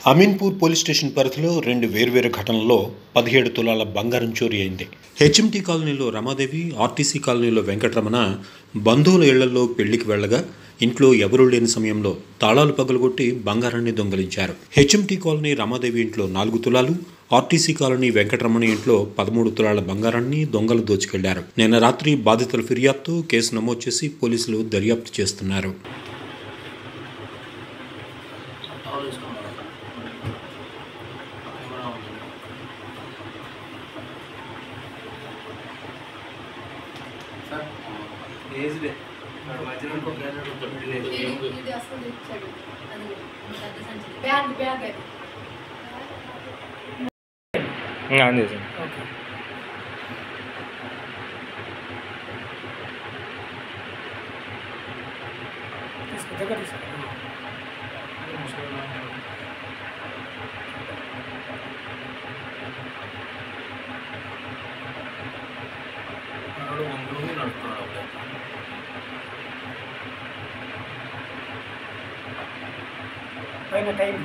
Ameenpur police station పరిధిలో 2 వేర్వేరు ఘటనల్లో 17 తులాల బంగారం చోరీ అయింది. హెచ్ఎంటీ కాలనీలో రమాదేవి, ఆర్టీసీ కాలనీలో వెంకటరమణ బంధువుల ఇళ్లలో పెళ్లికి వెళ్లగా ఇంట్లో ఎవరూ లేని సమయంలో తాళాలు పగలగొట్టి బంగారాన్ని దొంగిలించారు. హెచ్ఎంటీ కాలనీ రమాదేవి ఇంట్లో 4 తులాలు, ఆర్టీసీ కాలనీ వెంకటరమణ ఇంట్లో 13 తులాల బంగారాన్ని దొంగలు దోచుకెళ్లారు. నిన్న రాత్రి బాధితుల ఫిర్యాదుతో కేసు నమోదు చేసి పోలీసులు దర్యాప్తు చేస్తున్నారు. పైన టైం